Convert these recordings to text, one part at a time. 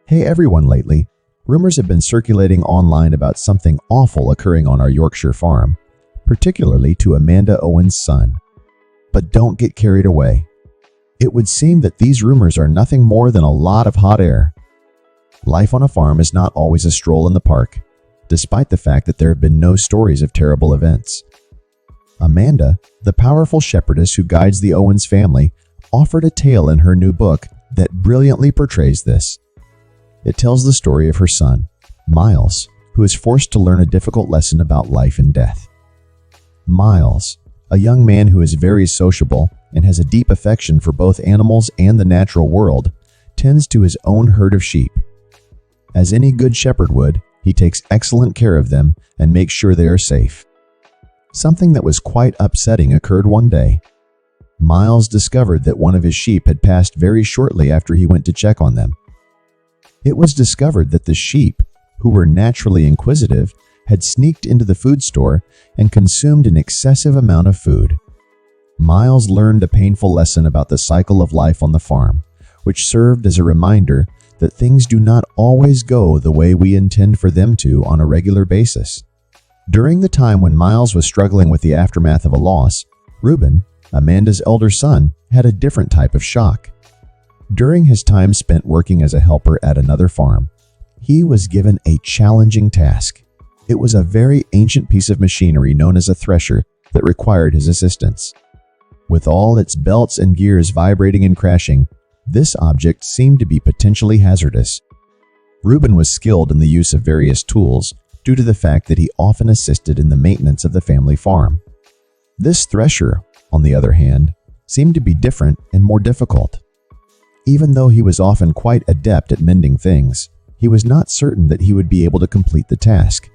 Hey everyone, lately, rumors have been circulating online about something awful occurring on our Yorkshire farm, particularly to Amanda Owen's son. But don't get carried away. It would seem that these rumors are nothing more than a lot of hot air. Life on a farm is not always a stroll in the park, despite the fact that there have been no stories of terrible events. Amanda, the powerful shepherdess who guides the Owens family, offered a tale in her new book that brilliantly portrays this. It tells the story of her son, Miles, who is forced to learn a difficult lesson about life and death. Miles, a young man who is very sociable and has a deep affection for both animals and the natural world, tends to his own herd of sheep. As any good shepherd would, he takes excellent care of them and makes sure they are safe. Something that was quite upsetting occurred one day. Miles discovered that one of his sheep had passed very shortly after he went to check on them. It was discovered that the sheep, who were naturally inquisitive, had sneaked into the food store and consumed an excessive amount of food. Miles learned a painful lesson about the cycle of life on the farm, which served as a reminder that things do not always go the way we intend for them to on a regular basis. During the time when Miles was struggling with the aftermath of a loss, Reuben, Amanda's elder son, had a different type of shock. During his time spent working as a helper at another farm, he was given a challenging task. It was a very ancient piece of machinery known as a thresher that required his assistance. With all its belts and gears vibrating and crashing, this object seemed to be potentially hazardous. Reuben was skilled in the use of various tools due to the fact that he often assisted in the maintenance of the family farm. This thresher, on the other hand, seemed to be different and more difficult. Even though he was often quite adept at mending things, he was not certain that he would be able to complete the task.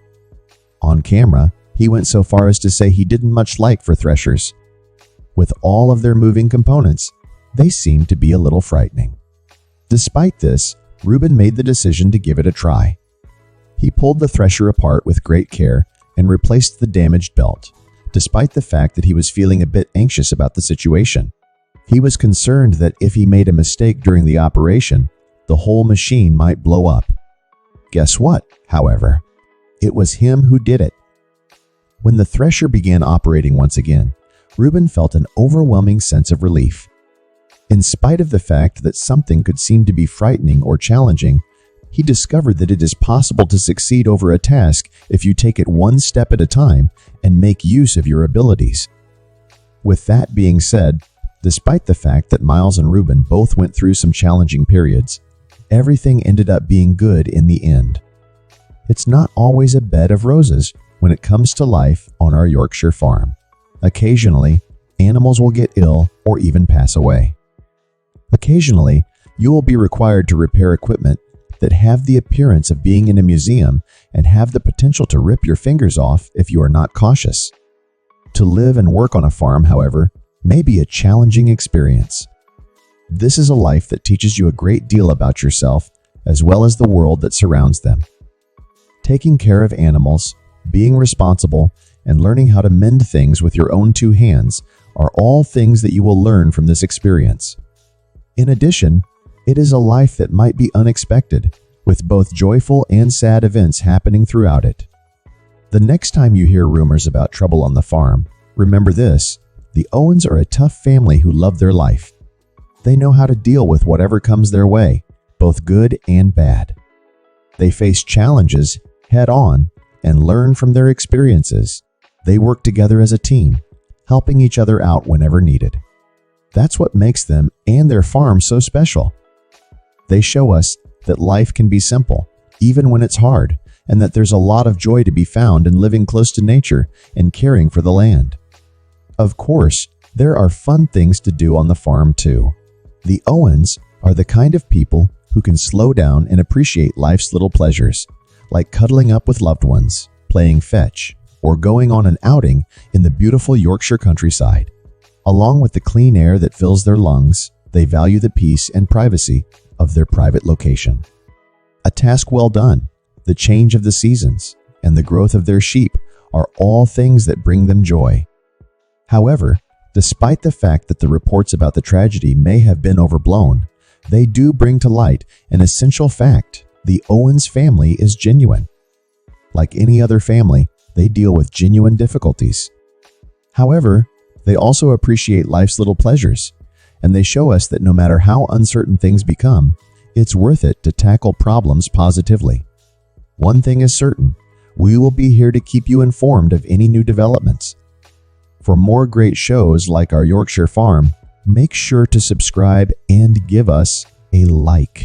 On camera, he went so far as to say he didn't much like for threshers. With all of their moving components, they seemed to be a little frightening. Despite this, Reuben made the decision to give it a try. He pulled the thresher apart with great care and replaced the damaged belt, despite the fact that he was feeling a bit anxious about the situation. He was concerned that if he made a mistake during the operation, the whole machine might blow up. Guess what, however? It was him who did it. When the thresher began operating once again, Reuben felt an overwhelming sense of relief. In spite of the fact that something could seem to be frightening or challenging, he discovered that it is possible to succeed over a task if you take it one step at a time and make use of your abilities. With that being said, despite the fact that Miles and Reuben both went through some challenging periods, everything ended up being good in the end. It's not always a bed of roses when it comes to life on our Yorkshire farm. Occasionally, animals will get ill or even pass away. Occasionally, you will be required to repair equipment that have the appearance of being in a museum and have the potential to rip your fingers off if you are not cautious. To live and work on a farm, however, may be a challenging experience. This is a life that teaches you a great deal about yourself as well as the world that surrounds them. Taking care of animals, being responsible, and learning how to mend things with your own two hands are all things that you will learn from this experience. In addition, it is a life that might be unexpected, with both joyful and sad events happening throughout it. The next time you hear rumors about trouble on the farm, remember this: the Owens are a tough family who love their life. They know how to deal with whatever comes their way, both good and bad. They face challenges head on and learn from their experiences. They work together as a team, helping each other out whenever needed. That's what makes them and their farm so special. They show us that life can be simple, even when it's hard, and that there's a lot of joy to be found in living close to nature and caring for the land. Of course, there are fun things to do on the farm too. The Owens are the kind of people who can slow down and appreciate life's little pleasures, like cuddling up with loved ones, playing fetch, or going on an outing in the beautiful Yorkshire countryside. Along with the clean air that fills their lungs, they value the peace and privacy of their private location. A task well done, the change of the seasons, and the growth of their sheep are all things that bring them joy. However, despite the fact that the reports about the tragedy may have been overblown, they do bring to light an essential fact The Owens family is genuine. Like any other family, they deal with genuine difficulties. However, they also appreciate life's little pleasures, and they show us that no matter how uncertain things become, it's worth it to tackle problems positively. One thing is certain, we will be here to keep you informed of any new developments. For more great shows like our Yorkshire Farm, make sure to subscribe and give us a like.